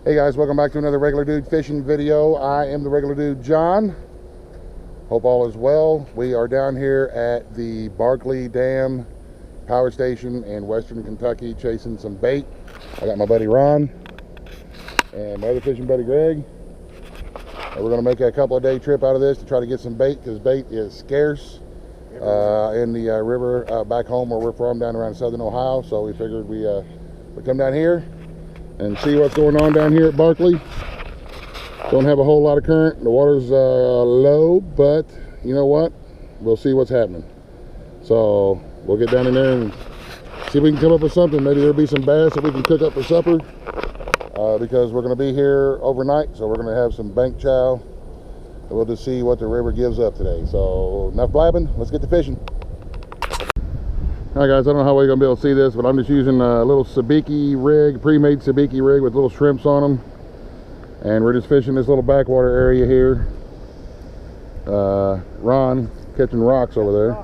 Hey guys, welcome back to another Regular Dude Fishing video. I am the Regular Dude John. Hope all is well. We are down here at the Barkley Dam Power Station in Western Kentucky chasing some bait. I got my buddy Ron and my other fishing buddy Greg. And we're going to make a couple of day trip out of this to try to get some bait because bait is scarce in the river back home where we're from, down around southern Ohio. So we figured we'd come down here and see what's going on down here at Barkley. Don't have a whole lot of current. The water's low, but you know what? We'll see what's happening. So we'll get down in there and see if we can come up with something. Maybe there'll be some bass that we can cook up for supper because we're going to be here overnight. So we're going to have some bank chow. And we'll just see what the river gives up today. So enough blabbing. Let's get to fishing. Alright guys, I don't know how we're going to be able to see this, but I'm just using a little sabiki rig, pre-made sabiki rig with little shrimps on them. And we're just fishing this little backwater area here. Ron catching rocks over there.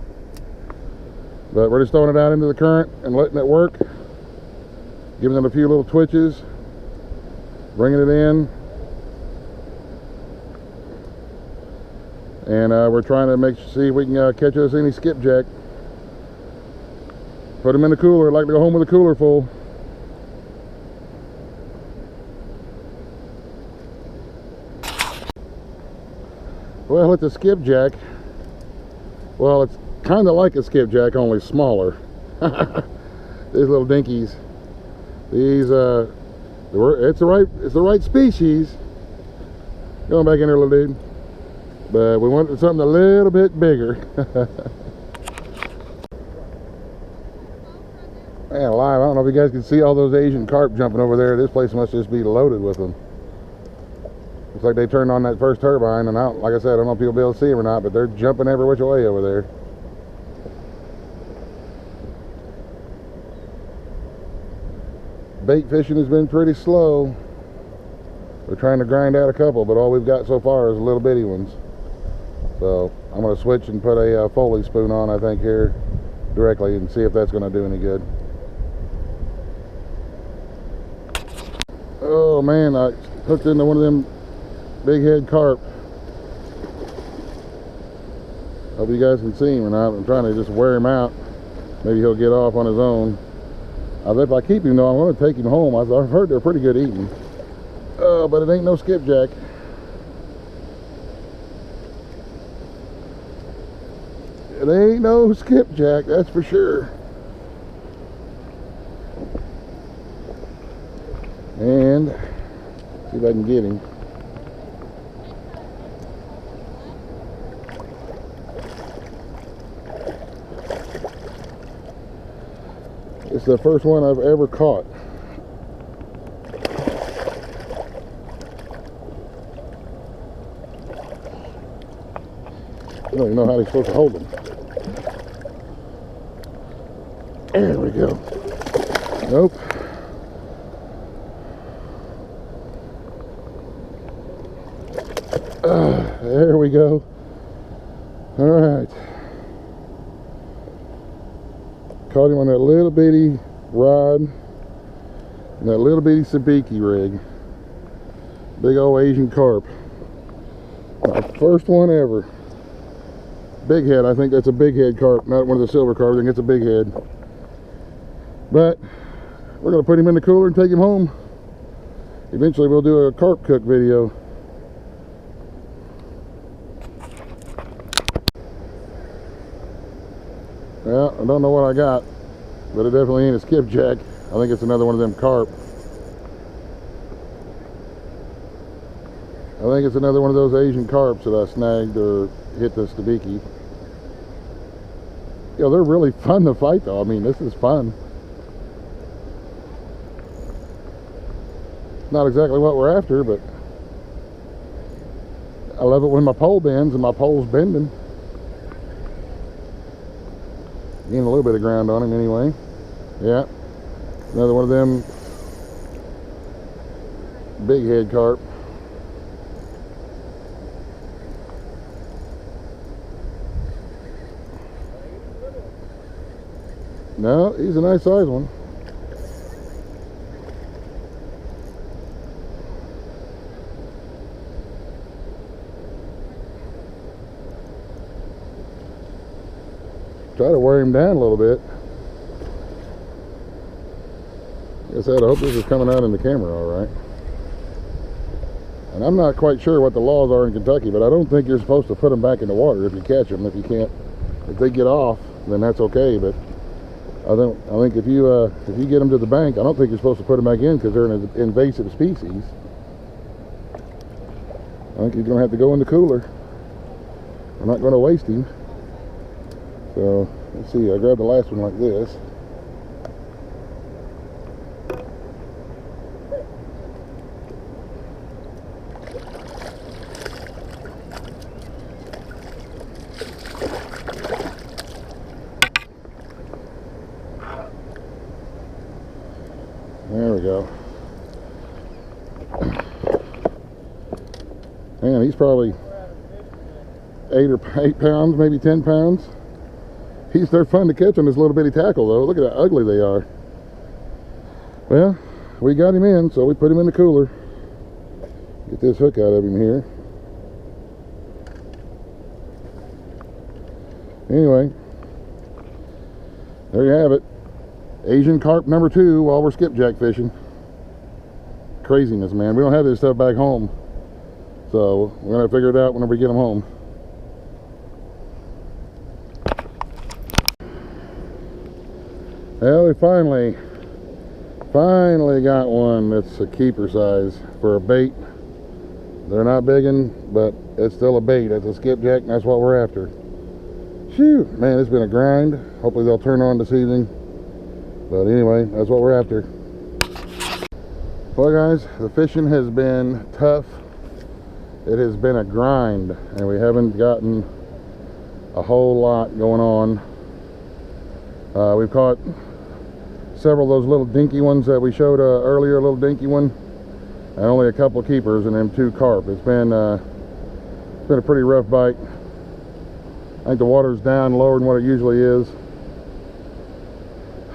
But we're just throwing it out into the current and letting it work. Giving it a few little twitches. Bringing it in. And we're trying to see if we can catch us any skipjack. Put them in the cooler. I'd like to go home with a cooler full. Well, it's a skipjack. Well, it's kind of like a skipjack, only smaller. These little dinkies. These, it's the right species. Going back in there, little dude. But we wanted something a little bit bigger. Man, alive, I don't know if you guys can see all those Asian carp jumping over there. This place must just be loaded with them. Looks like they turned on that first turbine, and like I said, I don't know if people will be able to see them or not, but they're jumping every which way over there. Bait fishing has been pretty slow. We're trying to grind out a couple, but all we've got so far is little bitty ones. So I'm going to switch and put a Foley spoon on, I think, here directly and see if that's going to do any good. Oh man, I hooked into one of them big head carp. Hope you guys can see him or not. I'm trying to just wear him out. Maybe he'll get off on his own. If I keep him though, I'm going to take him home. I've heard they're pretty good eating. But it ain't no skipjack. It ain't no skipjack, that's for sure. And see if I can get him. It's the first one I've ever caught. I don't even know how they're supposed to hold them. There we go. Nope. There we go. All right. Caught him on that little bitty rod and that little bitty sabiki rig. Big old Asian carp. My first one ever. Big head. I think that's a big head carp, not one of the silver carp. I think it's a big head. But we're going to put him in the cooler and take him home. Eventually we'll do a carp cook video. Well, I don't know what I got, but it definitely ain't a skipjack. I think it's another one of them carp. I think it's another one of those Asian carps that I snagged or hit the sabiki. You know, they're really fun to fight though. I mean, this is fun. Not exactly what we're after, but I love it when my pole bends, and my pole's bending. Getting a little bit of ground on him anyway. Yeah, another one of them big head carp. No, he's a nice size one. Try to wear him down a little bit. Like I said, I hope this is coming out in the camera all right. And I'm not quite sure what the laws are in Kentucky, but I don't think you're supposed to put them back in the water if you catch them. If you can't, if they get off, then that's okay. But I think if you get them to the bank, I don't think you're supposed to put them back in because they're an invasive species. I think you're going to have to go in the cooler. I'm not going to waste him. So let's see. I grabbed the last one like this. There we go. Man, he's probably 8 pounds, maybe 10 pounds. They're fun to catch on this little bitty tackle though. Look at how ugly they are. Well, we got him in, so we put him in the cooler. Get this hook out of him here. Anyway, there you have it. Asian carp number 2 while we're skipjack fishing. Craziness, man. We don't have this stuff back home, so we're gonna figure it out whenever we get them home. Well, we finally got one that's a keeper size for a bait. They're not biggin', but it's still a bait. It's a skipjack, and that's what we're after. Phew, man, it's been a grind. Hopefully they'll turn on this evening. But anyway, that's what we're after. Well guys, the fishing has been tough. It has been a grind, and we haven't gotten a whole lot going on. We've caught several of those little dinky ones that we showed earlier, a little dinky one, and only a couple of keepers and then 2 carp. It's been a pretty rough bite. I think the water's down lower than what it usually is.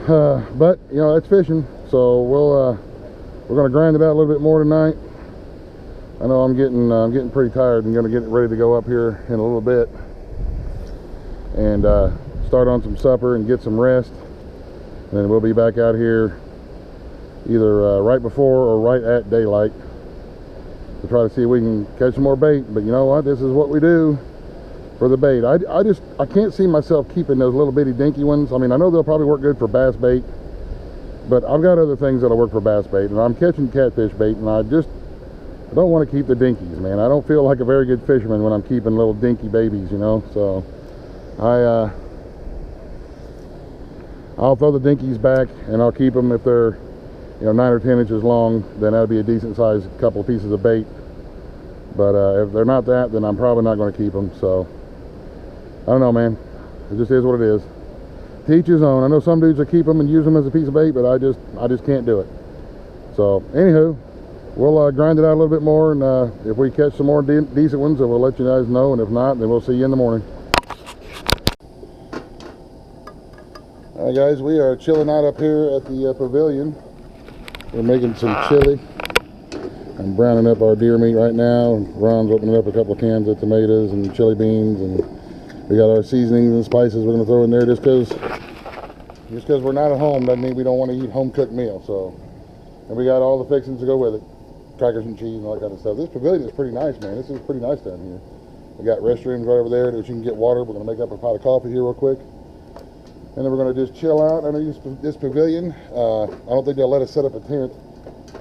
But you know, that's fishing, so we're gonna grind it out a little bit more tonight. I know I'm getting pretty tired and gonna get ready to go up here in a little bit and start on some supper and get some rest. And then we'll be back out here either right before or right at daylight to try to see if we can catch some more bait. But you know what? This is what we do for the bait. I can't see myself keeping those little bitty dinky ones. I mean, I know they'll probably work good for bass bait, but I've got other things that'll work for bass bait, and I'm catching catfish bait, and I don't want to keep the dinkies, man. I don't feel like a very good fisherman when I'm keeping little dinky babies, you know. So I'll throw the dinkies back, and I'll keep them if they're, you know, 9 or 10 inches long. Then that'll be a decent sized couple of pieces of bait. But if they're not that, then I'm probably not going to keep them. So I don't know, man. It just is what it is. To each his own. I know some dudes will keep them and use them as a piece of bait, but I just can't do it. So anywho, we'll grind it out a little bit more, and if we catch some more decent ones, then we'll let you guys know. And if not, then we'll see you in the morning. All right, guys, we are chilling out up here at the pavilion. We're making some chili. I'm browning up our deer meat right now. Ron's opening up a couple of cans of tomatoes and chili beans, and we got our seasonings and spices we're going to throw in there. Just because we're not at home doesn't mean we don't want to eat home cooked meal. So, and we got all the fixings to go with it, crackers and cheese and all that kind of stuff. This pavilion is pretty nice, man. This is pretty nice down here. We got restrooms right over there that you can get water. We're going to make up a pot of coffee here real quick, and then we're going to just chill out under this pavilion. I don't think they'll let us set up a tent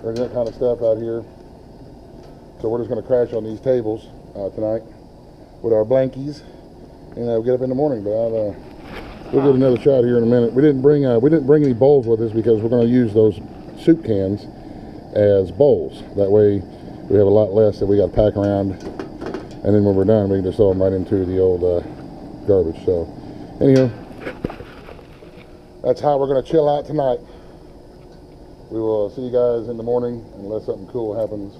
or any of that kind of stuff out here. So we're just going to crash on these tables tonight with our blankies, and we'll get up in the morning. But we'll get another shot here in a minute. We didn't bring any bowls with us because we're going to use those soup cans as bowls. That way we have a lot less that we got to pack around, and then when we're done, we can just throw them right into the old garbage. So anyhow, that's how we're going to chill out tonight. We will see you guys in the morning unless something cool happens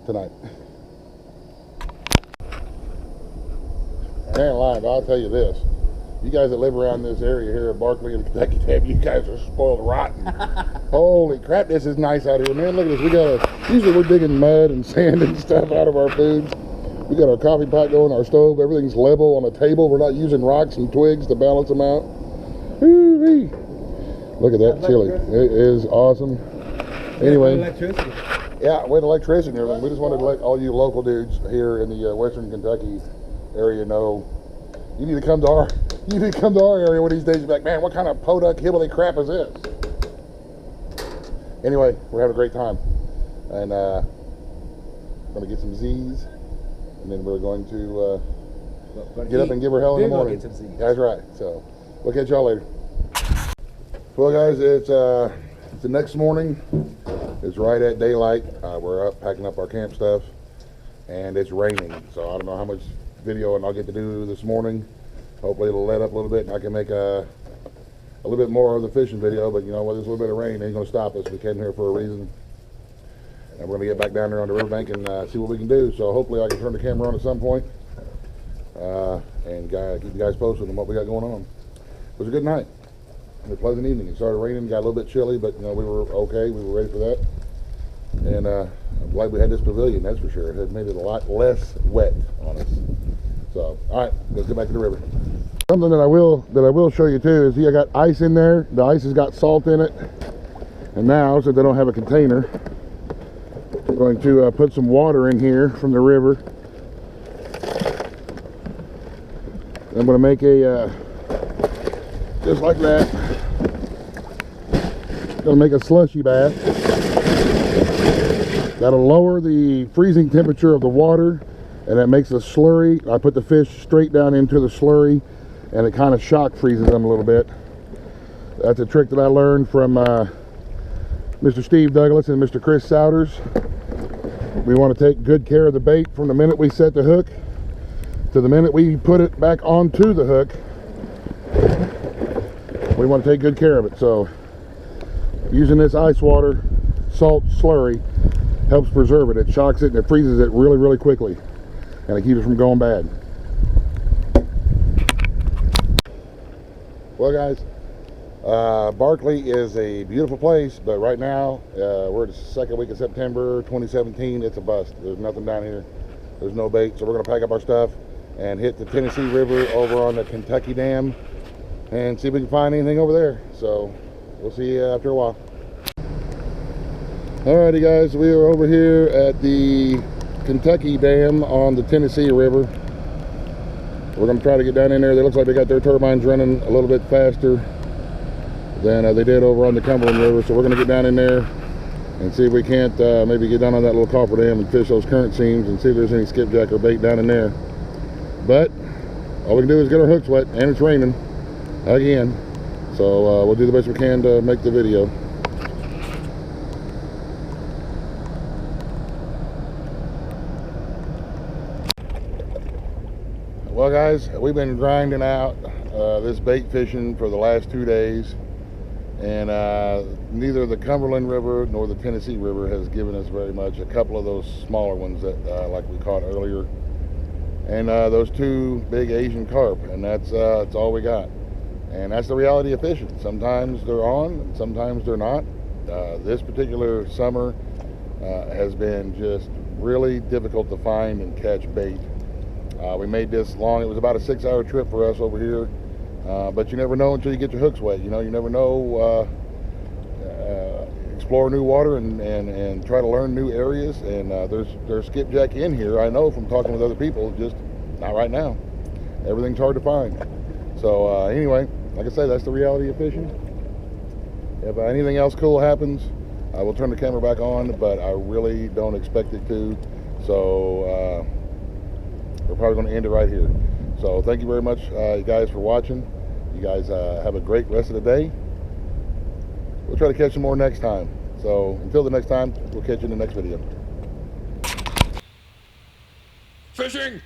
tonight. I ain't lying, but I'll tell you this. You guys that live around this area here at Barkley and Kentucky, you guys are spoiled rotten. Holy crap, this is nice out here, man. Look at this. Usually we're digging mud and sand and stuff out of our foods. We got our coffee pot going, our stove, everything's level on a table. We're not using rocks and twigs to balance them out. Woo-wee. Look at that chili. It is awesome. Anyway, yeah, with electricity and everything. We just wanted to let all you local dudes here in the Western Kentucky area know you need to come to our area one of these days. You'll be like, man, what kind of podunk hillbilly crap is this? Anyway, we're having a great time, and going to get some Z's, and then we're going to get up and give her hell in the morning. That's right. So we'll catch y'all later. Well, guys, it's the next morning. It's right at daylight. We're up packing up our camp stuff, and it's raining. So I don't know how much video and I'll get to do this morning. Hopefully it'll let up a little bit and I can make a little bit more of the fishing video. But you know, with this little bit of rain, it ain't going to stop us. We came here for a reason, and we're going to get back down there on the riverbank and see what we can do. So hopefully I can turn the camera on at some point and keep you guys posted on what we got going on. It was a good night. It was a pleasant evening. It started raining, got a little bit chilly, but you know, we were okay. We were ready for that. And I'm glad we had this pavilion, that's for sure. It had made it a lot less wet on us. So, all right, let's get back to the river. Something that I will show you too is, see, I got ice in there. The ice has got salt in it. And now, since I don't have a container, I'm going to put some water in here from the river. I'm going to make a just like that. Going to make a slushy bath. That'll lower the freezing temperature of the water, and that makes a slurry. I put the fish straight down into the slurry, and it kind of shock freezes them a little bit. That's a trick that I learned from Mr. Steve Douglas and Mr. Chris Souders. We want to take good care of the bait from the minute we set the hook to the minute we put it back onto the hook. We want to take good care of it. So using this ice water salt slurry helps preserve it. It shocks it and it freezes it really, really quickly, and it keeps it from going bad. Well, guys, Barkley is a beautiful place, but right now we're the second week of September 2017. It's a bust. There's nothing down here. There's no bait, so we're going to pack up our stuff and hit the Tennessee River over on the Kentucky Dam and see if we can find anything over there. So we'll see you after a while. Alrighty, guys, we are over here at the Kentucky Dam on the Tennessee River. We're going to try to get down in there. It looks like they got their turbines running a little bit faster than they did over on the Cumberland River. So we're going to get down in there and see if we can't maybe get down on that little cofferdam and fish those current seams and see if there's any skipjack or bait down in there. But all we can do is get our hooks wet, and it's raining again. So we'll do the best we can to make the video. Well, guys, we've been grinding out this bait fishing for the last 2 days, and neither the Cumberland River nor the Tennessee River has given us very much. A couple of those smaller ones that like we caught earlier, and those 2 big Asian carp, and that's all we got. And that's the reality of fishing. Sometimes they're on, and sometimes they're not. This particular summer has been just really difficult to find and catch bait. We made this long. It was about a 6-hour trip for us over here, but you never know until you get your hooks wet. You know, you never know. Explore new water and try to learn new areas. And there's skipjack in here. I know from talking with other people, just not right now. Everything's hard to find. So anyway, like I say, that's the reality of fishing. If anything else cool happens, I will turn the camera back on, but I really don't expect it to. So we're probably going to end it right here. So thank you very much, you guys, for watching. You guys have a great rest of the day. We'll try to catch some more next time. So until the next time, we'll catch you in the next video. Fishing!